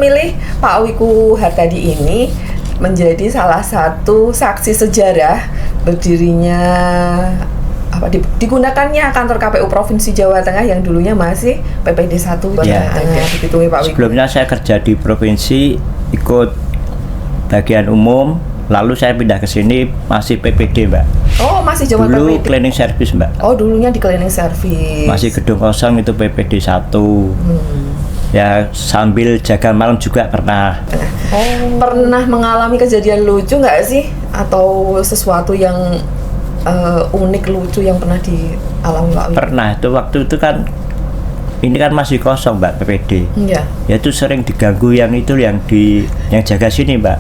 pemilih, Pak Wiku Hartadi ini menjadi salah satu saksi sejarah berdirinya digunakannya kantor KPU Provinsi Jawa Tengah yang dulunya masih PPD 1 Ya. Tengah. Begitu Pak Wiku. Sebelumnya saya kerja di provinsi, ikut bagian umum, lalu saya pindah ke sini masih PPD, Mbak. Oh, masih zaman Dulu PPD. cleaning service, Mbak. Oh, dulunya di cleaning service. Masih gedung kosong itu PPD 1. Ya, sambil jaga malam juga pernah. Pernah mengalami kejadian lucu nggak sih? Atau sesuatu yang unik lucu yang pernah dialami Pak Wiku? Pernah, itu waktu itu kan ini kan masih kosong, Mbak, PPD. Iya. Ya itu sering diganggu yang jaga sini, Mbak.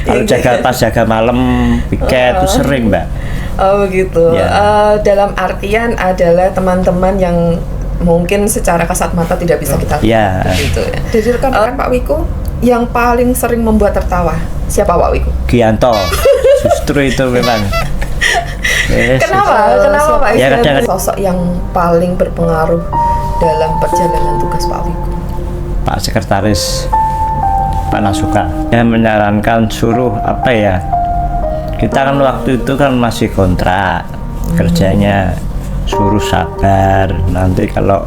Kalau pas jaga malam piket itu sering, Mbak. Oh begitu. Ya. Dalam artian adalah teman-teman yang mungkin secara kasat mata tidak bisa kita lihat. Ya. Gitu ya. Jadi rekan Pak Wiku yang paling sering membuat tertawa siapa Pak Wiku? Gianto. Justru itu memang. Yes, Kenapa Pak Ya, Wiku? Sosok yang paling berpengaruh dalam perjalanan tugas Pak Wiku? Pak Sekretaris Pak Nasuka. Dia menyarankan suruh apa ya? Kita kan waktu itu kan masih kontrak kerjanya, suruh sabar. Nanti kalau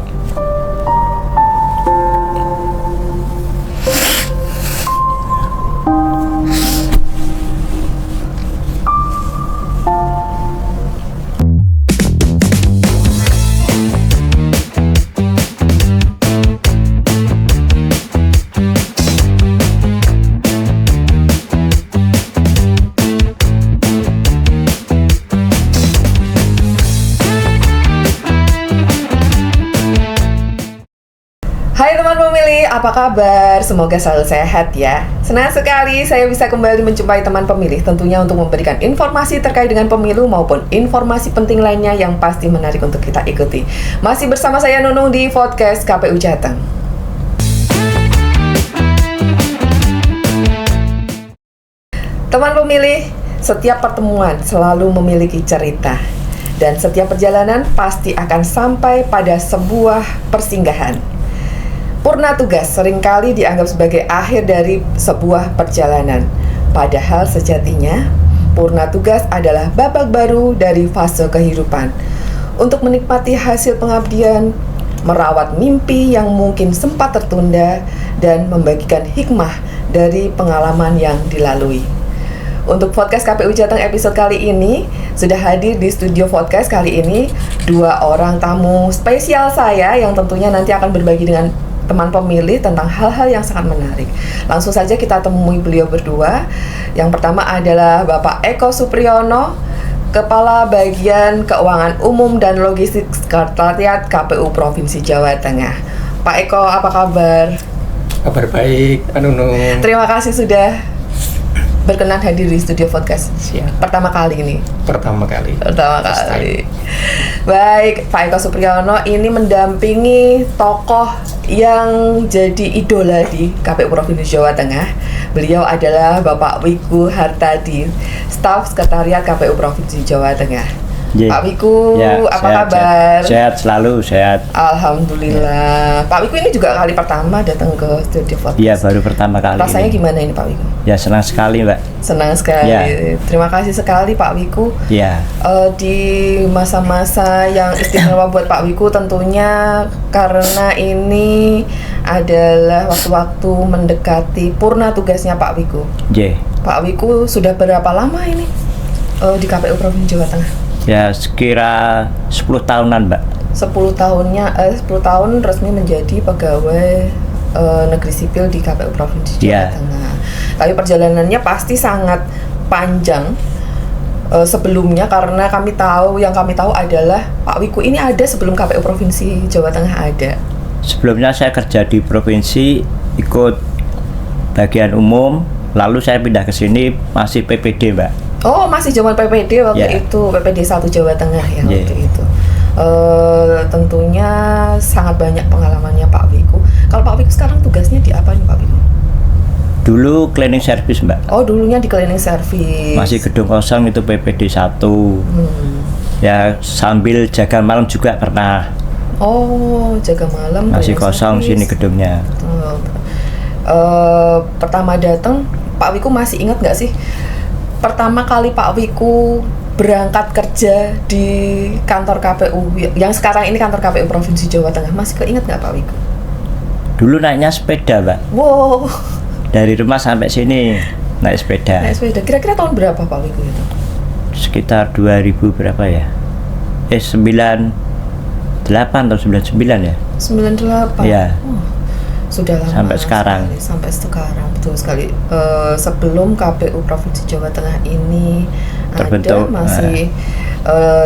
Hai teman pemilih, apa kabar? Semoga selalu sehat ya. Senang sekali saya bisa kembali menjumpai teman pemilih, tentunya untuk memberikan informasi terkait dengan pemilu maupun informasi penting lainnya yang pasti menarik untuk kita ikuti. Masih bersama saya Nunung di podcast KPU Jateng. Teman pemilih, setiap pertemuan selalu memiliki cerita. Dan setiap perjalanan pasti akan sampai pada sebuah persinggahan. Purna tugas seringkali dianggap sebagai akhir dari sebuah perjalanan. Padahal sejatinya, purna tugas adalah babak baru dari fase kehidupan. Untuk menikmati hasil pengabdian, merawat mimpi yang mungkin sempat tertunda, dan membagikan hikmah dari pengalaman yang dilalui. Untuk podcast KPU Jateng episode kali ini, sudah hadir di studio podcast kali ini 2 orang tamu spesial saya yang tentunya nanti akan berbagi dengan teman pemilih tentang hal-hal yang sangat menarik. Langsung saja kita temui beliau berdua. Yang pertama adalah Bapak Eko Supriyono, Kepala Bagian Keuangan Umum dan Logistik Sekretariat KPU Provinsi Jawa Tengah. Pak Eko, apa kabar? Kabar baik, Pak Nunung. Terima kasih sudah berkenan hadir di studio podcast. Siap. Pertama kali ini. Pertama kali. Baik, Pak Eko Supriyono ini mendampingi tokoh yang jadi idola di KPU Provinsi Jawa Tengah. Beliau adalah Bapak Wiku Hartadi, Staf Sekretariat KPU Provinsi Jawa Tengah. Pak Wiku, apa kabar? Sehat selalu, sehat. Alhamdulillah. Pak Wiku ini juga kali pertama datang ke studio podcast. Iya, baru pertama kali. Rasanya ini. Gimana ini Pak Wiku? Ya, senang sekali, Mbak. Senang sekali. Ya. Terima kasih sekali Pak Wiku. Iya. Di masa-masa yang istimewa buat Pak Wiku tentunya karena ini adalah waktu-waktu mendekati purna tugasnya Pak Wiku. Pak Wiku sudah berapa lama ini di KPU Provinsi Jawa Tengah? Ya, sekira 10 tahunan, Mbak. 10 tahun resmi menjadi pegawai negeri sipil di KPU Provinsi Jawa Tengah. Tapi perjalanannya pasti sangat panjang sebelumnya, karena kami tahu adalah Pak Wiku ini ada sebelum KPU Provinsi Jawa Tengah ada. Sebelumnya saya kerja di provinsi, ikut bagian umum, lalu saya pindah ke sini masih PPD, Mbak. Oh, masih zaman PPD waktu itu, PPD 1 Jawa Tengah ya waktu itu. Tentunya sangat banyak pengalamannya Pak Wiku. Kalau Pak Wiku sekarang tugasnya di apa nih Pak Wiku? Dulu cleaning service, Mbak. Oh, dulunya di cleaning service. Masih gedung kosong itu PPD 1. Ya, sambil jaga malam juga pernah. Oh, jaga malam. Masih kosong service. Sini gedungnya. pertama datang, Pak Wiku masih ingat nggak sih pertama kali Pak Wiku berangkat kerja di kantor KPU yang sekarang ini kantor KPU Provinsi Jawa Tengah? Masih keinget nggak Pak Wiku? Dulu naiknya sepeda, Mbak. Wow. Dari rumah sampai sini naik sepeda. Naik sepeda. Kira-kira tahun berapa Pak Wiku itu? Sekitar 2000 berapa ya? 98 atau 99 ya? 98. Iya. Sudah lama Sampai sekarang. Sampai sekarang, betul sekali. Sebelum KPU Provinsi Jawa Tengah ini terbentuk, ada masih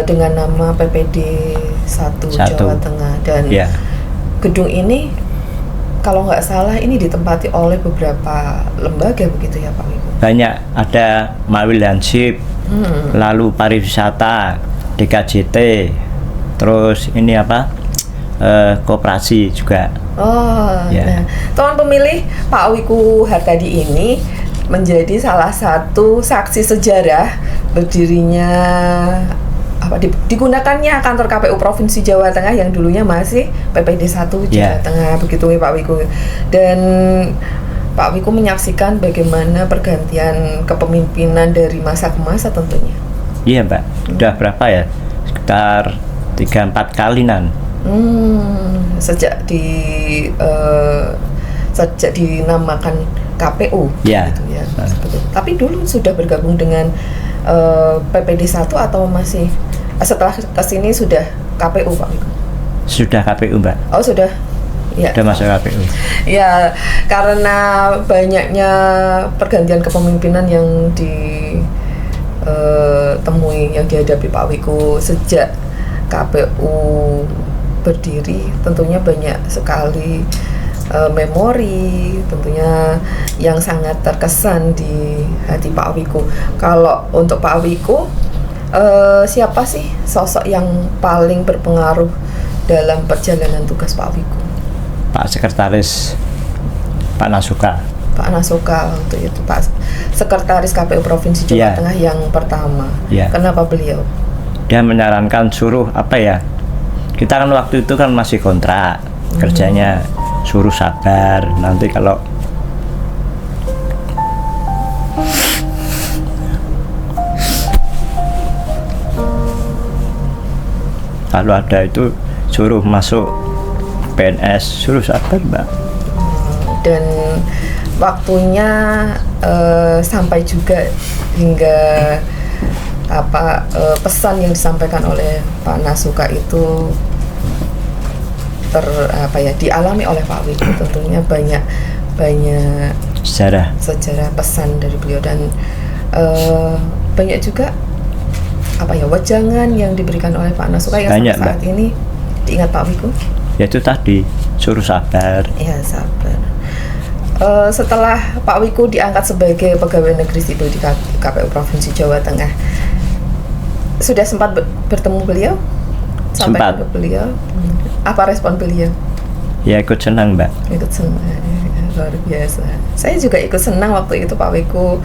dengan nama PPD 1 Jawa Tengah, dan gedung ini kalau nggak salah ini ditempati oleh beberapa lembaga begitu ya Pak Wiku? Banyak, ada Mawil Hansip, lalu pariwisata, DKJT, terus ini apa? Koperasi juga. Nah, teman pemilih, Pak Wiku Hartadi ini menjadi salah satu saksi sejarah berdirinya digunakannya kantor KPU Provinsi Jawa Tengah yang dulunya masih PPD 1 Jawa Tengah, begitu ya Pak Wiku. Dan Pak Wiku menyaksikan bagaimana pergantian kepemimpinan dari masa ke masa tentunya. Iya Mbak, udah berapa ya? Sekitar 3-4 kalinan. Sejak dinamakan KPU, gitu ya. Tapi dulu sudah bergabung dengan PPD 1 atau masih setelah kesini sudah KPU Pak Wiku? Sudah KPU Mbak. Oh sudah. Ya. Sudah masuk KPU. Ya, karena banyaknya pergantian kepemimpinan yang ditemui, yang dihadapi Pak Wiku sejak KPU berdiri, tentunya banyak sekali memori tentunya yang sangat terkesan di hati Pak Wiku. Kalau untuk Pak Wiku, siapa sih sosok yang paling berpengaruh dalam perjalanan tugas Pak Wiku? Pak Sekretaris Pak Nasuka. Pak Nasuka waktu itu, Pak Sekretaris KPU Provinsi Jawa Tengah yang pertama. Kenapa beliau? Dia menyarankan suruh apa ya? Kita kan waktu itu kan masih kontrak, kerjanya suruh sabar, nanti kalau ada itu suruh masuk PNS, suruh sabar Mbak. Dan waktunya sampai juga hingga pesan yang disampaikan oleh Pak Nasuka itu dialami oleh Pak Wiku. Tentunya banyak sejarah pesan dari beliau, dan banyak juga wejangan yang diberikan oleh Pak Nasuka yang sampai saat ini diingat Pak Wiku. Yaitu tadi suruh sabar. Ya, sabar. Setelah Pak Wiku diangkat sebagai pegawai negeri sipil di KPU Provinsi Jawa Tengah, sudah sempat bertemu beliau? Sempat. Beliau, apa respon beliau? Ya ikut senang Mbak. Ikut senang, luar biasa. Saya juga ikut senang waktu itu Pak Wiku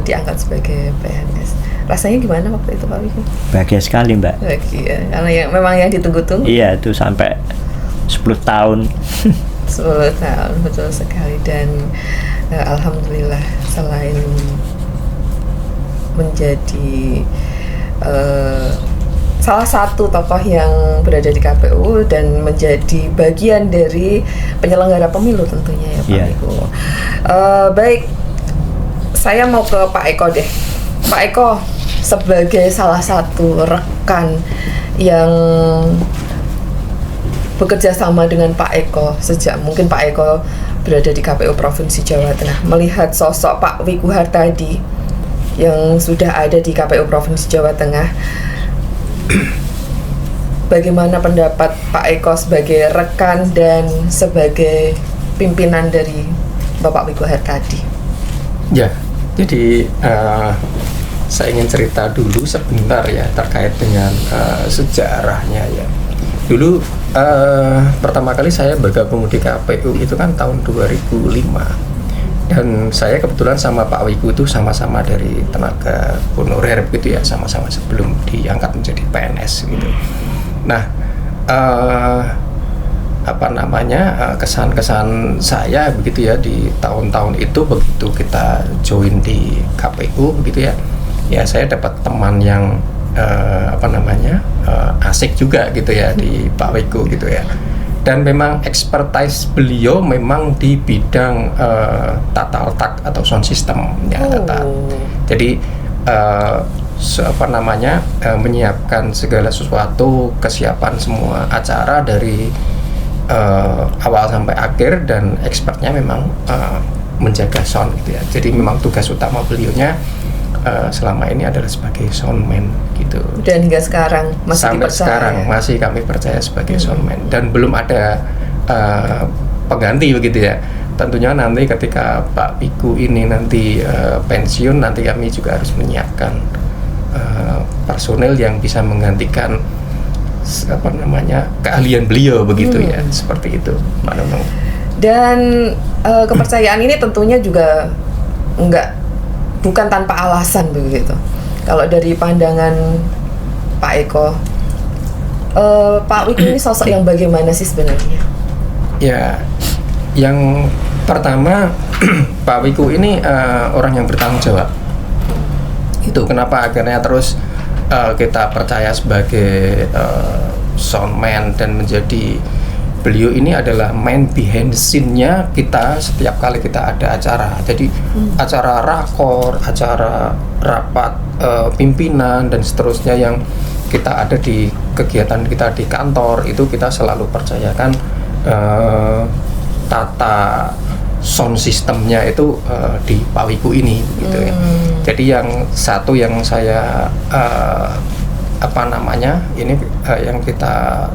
diangkat sebagai PNS. Rasanya gimana waktu itu Pak Wiku? Bahagia sekali Mbak. Bahagia, karena memang yang ditunggu-tunggu. Iya, itu sampai 10 tahun. 10 tahun, betul sekali. Dan alhamdulillah, selain menjadi salah satu tokoh yang berada di KPU dan menjadi bagian dari penyelenggara pemilu tentunya ya Pak Eko. Baik, saya mau ke Pak Eko deh. Pak Eko, sebagai salah satu rekan yang bekerja sama dengan Pak Eko sejak mungkin Pak Eko berada di KPU Provinsi Jawa Tengah, melihat sosok Pak Wiku Hartadi yang sudah ada di KPU Provinsi Jawa Tengah, bagaimana pendapat Pak Eko sebagai rekan dan sebagai pimpinan dari Bapak Wiku Hartadi? Ya, jadi saya ingin cerita dulu sebentar ya terkait dengan sejarahnya ya. Dulu pertama kali saya bergabung di KPU itu kan tahun 2005. Dan saya kebetulan sama Pak Wiku itu sama-sama dari tenaga honorer begitu ya, sama-sama sebelum diangkat menjadi PNS gitu. Nah, kesan-kesan saya begitu ya di tahun-tahun itu. Begitu kita join di KPU begitu ya, ya saya dapat teman yang asik juga gitu ya di Pak Wiku gitu ya. Dan memang expertise beliau memang di bidang tata letak atau sound system ya. Jadi menyiapkan segala sesuatu, kesiapan semua acara dari awal sampai akhir, dan expertnya memang menjaga sound gitu ya. Jadi memang tugas utama beliaunya selama ini adalah sebagai soundman gitu. Dan hingga sekarang masih sampai dipercaya. sekarang masih kami percaya sebagai soundman, dan belum ada pengganti begitu ya. Tentunya nanti ketika Pak Wiku ini nanti pensiun, nanti kami juga harus menyiapkan personel yang bisa menggantikan keahlian beliau begitu ya, seperti itu Mbak Nunung. Dan kepercayaan ini tentunya juga bukan tanpa alasan begitu. Kalau dari pandangan Pak Eko, Pak Wiku ini sosok yang bagaimana sih sebenarnya? Ya, yang pertama Pak Wiku ini orang yang bertanggung jawab. Itu kenapa akhirnya terus kita percaya sebagai soundman, dan menjadi beliau ini adalah main behind the scene-nya kita setiap kali kita ada acara. Jadi acara rakor, acara rapat pimpinan dan seterusnya yang kita ada di kegiatan kita di kantor, itu kita selalu percayakan tata sound systemnya itu di Pak Wiku ini gitu ya. Jadi yang satu yang saya yang kita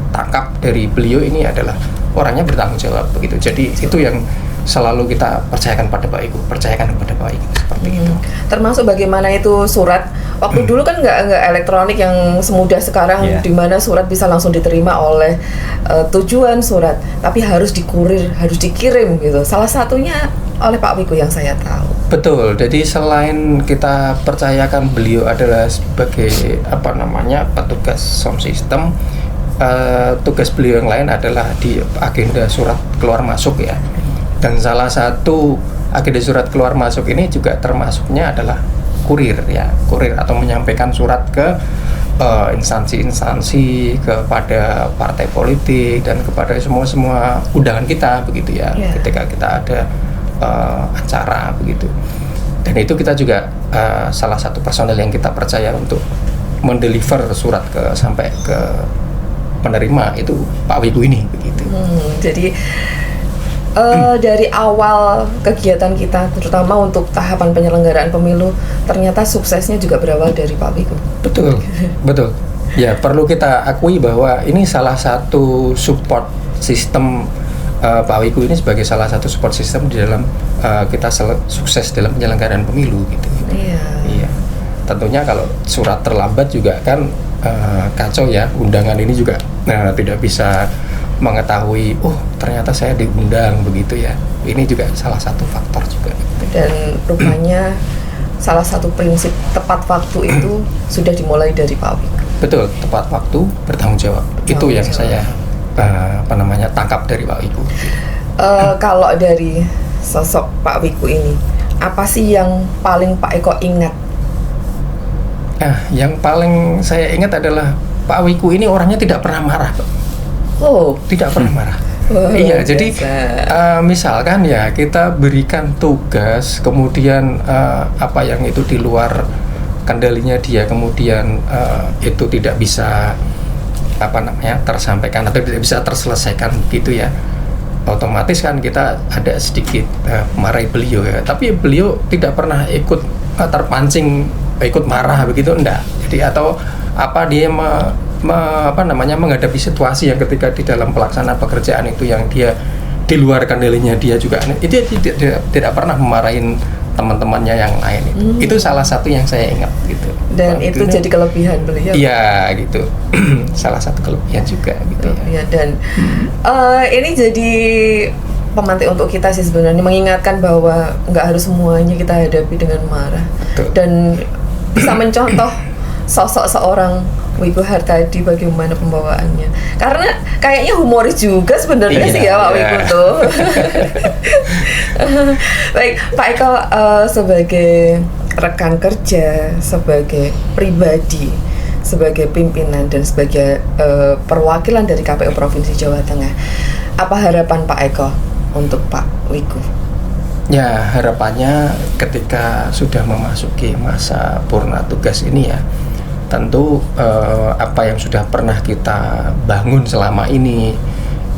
tangkap dari beliau ini adalah orangnya bertanggung jawab begitu. Jadi itu yang selalu kita percayakan kepada Pak Wiku seperti itu. Termasuk bagaimana itu surat. Waktu dulu kan nggak elektronik yang semudah sekarang, di mana surat bisa langsung diterima oleh tujuan surat, tapi harus dikurir, harus dikirim gitu. Salah satunya oleh Pak Wiku yang saya tahu. Betul. Jadi selain kita percayakan beliau adalah sebagai petugas sound system, tugas beliau yang lain adalah di agenda surat keluar masuk ya. Dan salah satu agenda surat keluar masuk ini juga termasuknya adalah kurir atau menyampaikan surat ke instansi-instansi, kepada partai politik, dan kepada semua undangan kita begitu ya. Ketika kita ada acara begitu. Dan itu kita juga salah satu personel yang kita percaya untuk mendeliver surat sampai ke penerima itu Pak Wiku ini begitu. Jadi dari awal kegiatan kita, terutama untuk tahapan penyelenggaraan pemilu, ternyata suksesnya juga berawal dari Pak Wiku. Betul. Ya, perlu kita akui bahwa ini salah satu support sistem Pak Wiku ini sebagai salah satu support sistem di dalam kita sukses dalam penyelenggaraan pemilu gitu. Iya. Tentunya kalau surat terlambat juga kan kacau ya, undangan ini juga tidak bisa mengetahui ternyata saya diundang begitu ya. Ini juga salah satu faktor juga. Dan rupanya salah satu prinsip tepat waktu itu sudah dimulai dari Pak Wiku. Betul, tepat waktu, bertanggung jawab. Itu yang saya tangkap dari Pak Wiku. Kalau dari sosok Pak Wiku ini, apa sih yang paling Pak Eko ingat? Yang paling saya ingat adalah Pak Wiku ini orangnya tidak pernah marah, Pak. Tidak pernah marah. Iya, jadi misalkan ya kita berikan tugas, kemudian apa yang itu di luar kendalinya dia, kemudian itu tidak bisa tersampaikan atau tidak bisa terselesaikan gitu ya, otomatis kan kita ada sedikit marahi beliau ya. Tapi beliau tidak pernah ikut terpancing ikut marah begitu, enggak. Jadi atau dia menghadapi situasi yang ketika di dalam pelaksanaan pekerjaan itu yang dia di luar kendalinya dia juga itu tidak pernah memarahin teman-temannya yang lain itu salah satu yang saya ingat gitu. Dan itu jadi kelebihan beliau. Iya gitu. Salah satu kelebihan juga gitu ya. Dan ini jadi pemantik untuk kita sih sebenarnya, mengingatkan bahwa nggak harus semuanya kita hadapi dengan marah. Betul. Dan bisa mencontoh sosok seorang Wiku Hartadi bagaimana pembawaannya? Karena kayaknya humoris juga sebenarnya Iya, sih ya Pak iya. Wiku tuh. Baik, Pak Eko sebagai rekan kerja, sebagai pribadi, sebagai pimpinan dan sebagai perwakilan dari KPU Provinsi Jawa Tengah, apa harapan Pak Eko untuk Pak Wiku? Ya, harapannya ketika sudah memasuki masa purna tugas ini ya, tentu apa yang sudah pernah kita bangun selama ini,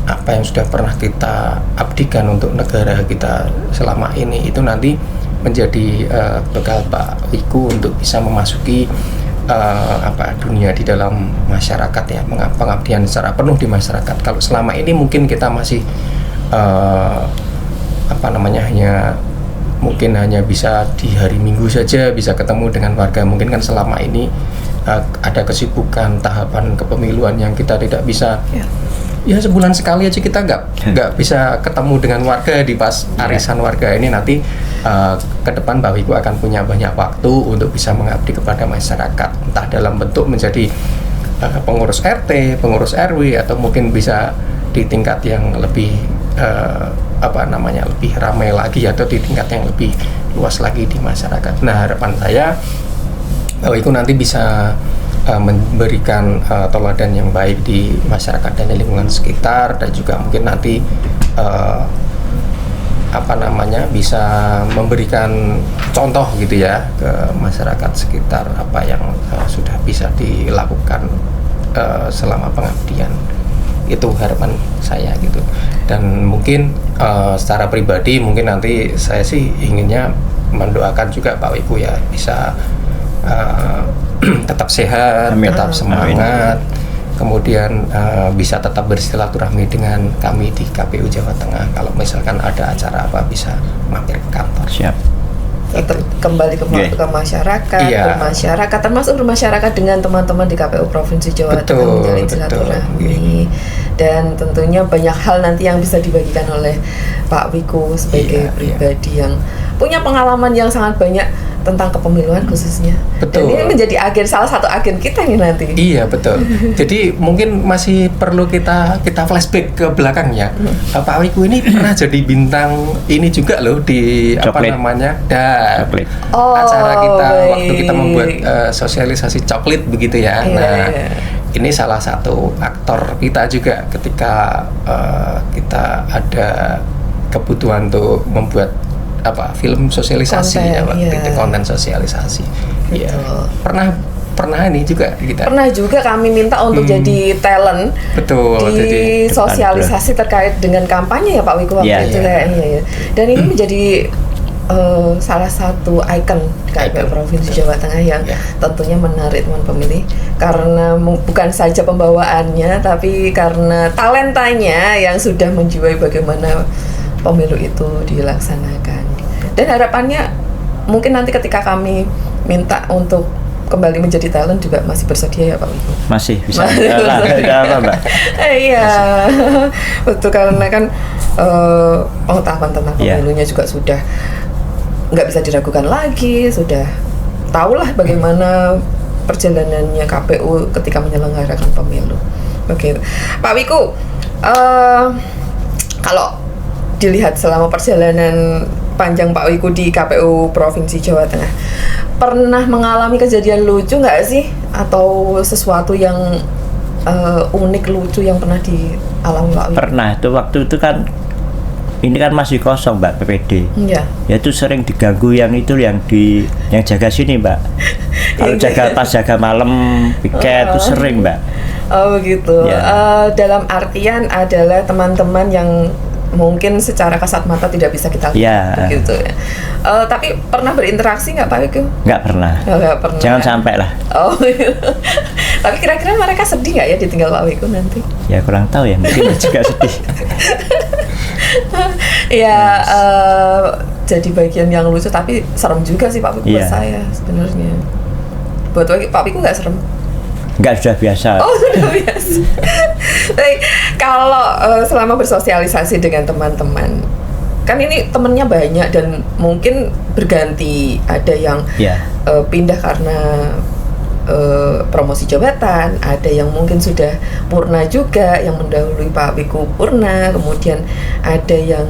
apa yang sudah pernah kita abdikan untuk negara kita selama ini, itu nanti menjadi bekal Pak Wiku untuk bisa memasuki dunia di dalam masyarakat ya, pengabdian secara penuh di masyarakat. Kalau selama ini mungkin kita masih hanya bisa di hari Minggu saja bisa ketemu dengan warga. Mungkin kan selama ini ada kesibukan tahapan kepemiluan yang kita tidak bisa ya sebulan sekali aja kita nggak bisa ketemu dengan warga di pas arisan warga ini. Nanti ke depan Pak Wiku akan punya banyak waktu untuk bisa mengabdi kepada masyarakat, entah dalam bentuk menjadi pengurus RT, pengurus RW, atau mungkin bisa di tingkat yang lebih lebih ramai lagi, atau di tingkat yang lebih luas lagi di masyarakat. Nah, harapan saya Pak Wiku nanti bisa memberikan teladan yang baik di masyarakat dan di lingkungan sekitar, dan juga mungkin nanti bisa memberikan contoh gitu ya ke masyarakat sekitar apa yang sudah bisa dilakukan selama pengabdian. Itu harapan saya gitu. Dan mungkin secara pribadi mungkin nanti saya sih inginnya mendoakan juga Pak Wiku ya bisa tetap sehat, Amin. tetap semangat, kemudian bisa tetap bersilaturahmi dengan kami di KPU Jawa Tengah. Kalau misalkan ada acara apa bisa mampir ke kantor. Siap. Tetap kembali ke masyarakat, Iya. bermasyarakat, termasuk bermasyarakat dengan teman-teman di KPU Provinsi Jawa Tengah, menjalin silaturahmi. Dan tentunya banyak hal nanti yang bisa dibagikan oleh Pak Wiku sebagai Iya, pribadi yang punya pengalaman yang sangat banyak tentang kepemiluan khususnya. Betul. Dan ini menjadi salah satu agen kita nih nanti. Iya, betul. Jadi mungkin masih perlu kita flashback ke belakangnya. Pak Wiku ini pernah jadi bintang ini juga loh di Coklit. Coklit. Acara kita baik. waktu kita membuat sosialisasi coklit begitu ya. Iya, Nah, iya. ini salah satu aktor kita juga ketika kita ada kebutuhan untuk membuat film sosialisasi Konten, ya, waktu iya. itu konten sosialisasi. Iya. Betul. Pernah ini juga kita. Pernah juga kami minta untuk jadi talent Betul, di jadi sosialisasi terkait dengan kampanye ya Pak Wiku waktu Iya, itu iya. kayaknya ya. Dan ini menjadi salah satu ikon di KPU Icon. Provinsi Jawa Tengah yang Ya. tentunya menarik teman pemilih karena bukan saja pembawaannya tapi karena talentanya yang sudah menjiwai bagaimana pemilu itu dilaksanakan. Dan harapannya mungkin nanti ketika kami minta untuk kembali menjadi talent juga masih bersedia ya Pak Wiku? Masih bisa. Tidak apa, Mbak. Iya, betul, karena kan pengetahuan tentang Iya. pemilunya juga sudah nggak bisa diragukan lagi, sudah tahulah bagaimana perjalanannya KPU ketika menyelenggarakan pemilu. Oke, Pak Wiku, kalau dilihat selama perjalanan panjang Pak Wiku di KPU Provinsi Jawa Tengah, pernah mengalami kejadian lucu nggak sih, atau sesuatu yang unik lucu yang pernah dialami Pak Wiku? Pernah itu waktu itu kan ini kan masih kosong Mbak PPD. Iya. Ya itu sering diganggu yang jaga sini Mbak. Kalau pas jaga malam piket itu sering Mbak. Oh begitu. Ya. Dalam artian adalah teman-teman yang mungkin secara kasat mata tidak bisa kita lihat, Ya. begitu ya. Tapi pernah berinteraksi nggak Pak Wiku? Nggak pernah. Nggak pernah. Jangan sampai lah. Oh, gitu. Tapi kira-kira mereka sedih nggak ya ditinggal Pak Wiku nanti? Ya kurang tahu ya, mungkin juga sedih. Ya, jadi bagian yang lucu tapi serem juga sih Pak Wiku buat Iya. saya sebenarnya. Buat Pak Wiku nggak serem? Nggak, sudah biasa. Oh, sudah biasa. Baik, kalau selama bersosialisasi dengan teman-teman, kan ini temennya banyak dan mungkin berganti. Ada yang Ya. pindah karena promosi jabatan, ada yang mungkin sudah purna juga, yang mendahului Pak Wiku purna, kemudian ada yang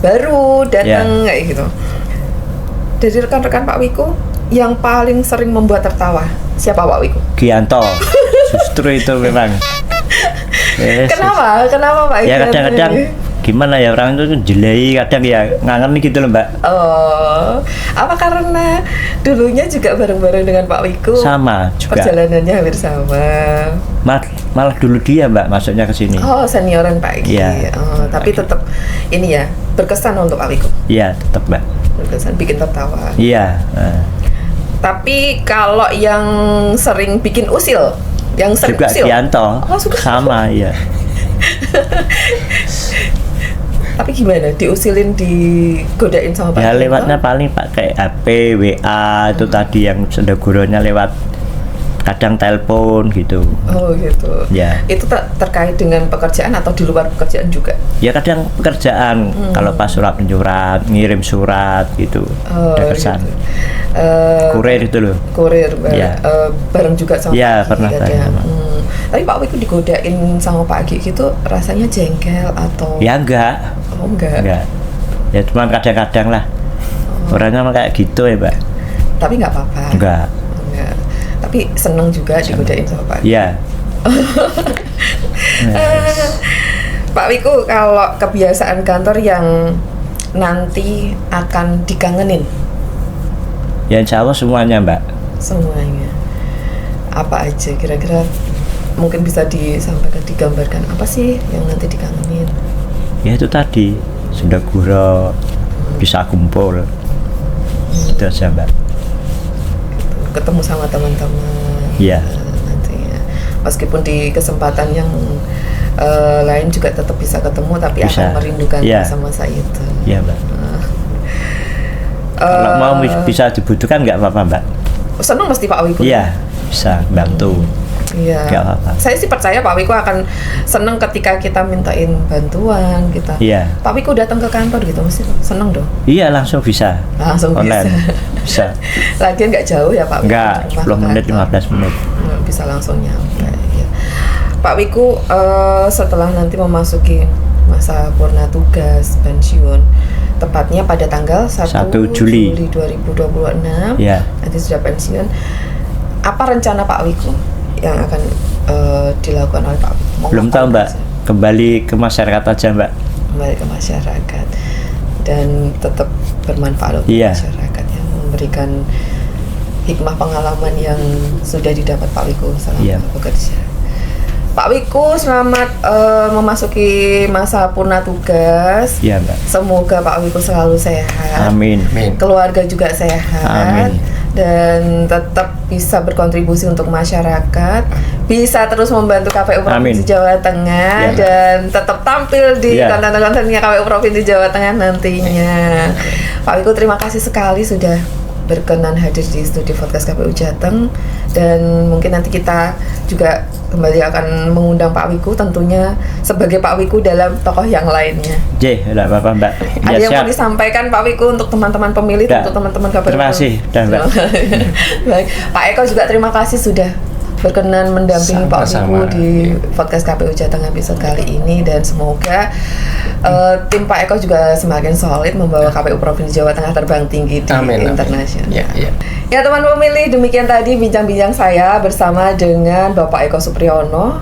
baru datang kayak gitu. Dari rekan-rekan Pak Wiku yang paling sering membuat tertawa siapa Pak Wiku? Gianto. Justru itu memang. Yes. Kenapa Pak? Ya kadang-kadang gimana ya, orang itu jelai, kadang ya ngangen gitu loh Mbak. Oh, apa karena dulunya juga bareng-bareng dengan Pak Wiku? Sama juga. Perjalanannya hampir sama. Malah dulu dia Mbak masuknya ke sini. Oh, senioran Pak Egi. Iya. Oh, tapi tetap ini ya berkesan untuk Pak Wiku. Iya, tetap Mbak. Berkesan, bikin tertawa. Iya. Tapi kalau yang sering bikin usil, yang sering Juga usil. Gianto. Oh, suka. Sama ya. Tapi gimana? Diusilin, digodain sama Pak Ya Wiku? lewatnya paling pakai HP, WA itu tadi yang sudah gurunya lewat, kadang telepon gitu. Oh gitu. Ya. Itu terkait dengan pekerjaan atau di luar pekerjaan juga? Ya kadang pekerjaan, kalau pas surat ngirim surat gitu. Oh, ada kesan. gitu. Kurir itu loh. Kurir Ya. bareng juga sama Ya, Pak Agi pernah kan bareng ya. sama. Tapi Pak Wiku digodain sama Pak Agi gitu rasanya jengkel atau? Ya enggak. Oh, enggak. Ya cuman kadang-kadang lah. Orangnya mah kayak gitu ya Mbak. Tapi nggak apa-apa. Enggak. Enggak. Tapi seneng juga digodain sama Pak Agi. Iya. Pak Wiku, kalau kebiasaan kantor yang nanti akan dikangenin Ya insya Allah semuanya Mbak. semuanya, apa aja kira-kira mungkin bisa disampaikan, digambarkan apa sih yang nanti dikangenin? Ya itu tadi, sudah guru bisa kumpul. Itu aja Mbak. Ketemu sama teman-teman. Iya. Nantinya meskipun di kesempatan yang lain juga tetap bisa ketemu, tapi Bisa. akan merindukan Iya. masa-masa itu. Iya Mbak. Kalau mau bisa dibutuhkan nggak apa-apa Mbak. Senang mesti Pak Wiku. Iya, bisa bantu. Iya. Nggak apa-apa. Saya sih percaya Pak Wiku akan senang ketika kita mintain bantuan, kita. Iya. Pak Wiku datang ke kantor gitu, mesti senang dong. Iya langsung bisa. Langsung Online. bisa. Bisa. Lagian nggak jauh ya Pak Wiku. Enggak, Rumah 10 menit, kantor. 15 menit. Bisa langsung nyampe. Ya. Pak Wiku setelah nanti memasuki masa purna tugas pensiun, tepatnya pada tanggal 1 Juli. 2026, Ya. nanti sudah pensiun. Apa rencana Pak Wiku yang akan dilakukan oleh Pak Wiku? Mau Belum tahu ngapain Mbak. aja? Kembali ke masyarakat aja Mbak. Kembali ke masyarakat dan tetap bermanfaat untuk Iya. masyarakat, yang memberikan hikmah pengalaman yang sudah didapat Pak Wiku selama Iya. bekerja. Pak Wiku, selamat memasuki masa purna tugas. Iya Mbak. Semoga Pak Wiku selalu sehat. Amin. Amin. Keluarga juga sehat. Amin. Dan tetap bisa berkontribusi untuk masyarakat, bisa terus membantu KPU Provinsi Amin. Jawa Tengah, Ya. dan tetap tampil di Ya. konten-kontennya KPU Provinsi Jawa Tengah nantinya. Pak Wiku, terima kasih sekali sudah berkenan hadir di studi podcast KPU Jateng, dan mungkin nanti kita juga kembali akan mengundang Pak Wiku, tentunya sebagai Pak Wiku dalam tokoh yang lainnya. Enggak apa-apa Mbak. Ada Ya, yang mau siap. disampaikan Pak Wiku untuk teman-teman pemilih, Nggak. untuk teman-teman KPU? Terima kasih, dah, Mbak. Baik, Pak Eko juga terima kasih sudah berkenan mendampingi Pak Wiku Sama-sama. di podcast KPU Jateng episode kali ini, dan semoga tim Pak Eko juga semakin solid membawa KPU Provinsi Jawa Tengah terbang tinggi di Amin, amin. internasional. Ya, ya. Ya teman pemilih, demikian tadi bincang-bincang saya bersama dengan Bapak Eko Supriyono,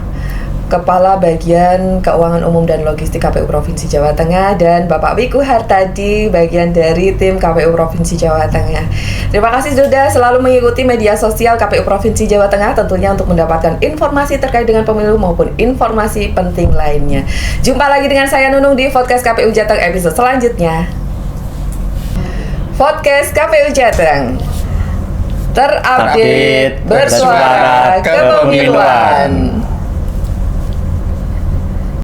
Kepala Bagian Keuangan Umum dan Logistik KPU Provinsi Jawa Tengah, dan Bapak Wiku Hartadi, bagian dari tim KPU Provinsi Jawa Tengah. Terima kasih sudah selalu mengikuti media sosial KPU Provinsi Jawa Tengah, tentunya untuk mendapatkan informasi terkait dengan pemilu maupun informasi penting lainnya. Jumpa lagi dengan saya Nunung di podcast KPU Jateng episode selanjutnya. Podcast KPU Jateng terupdate, bersuara kepemiluan.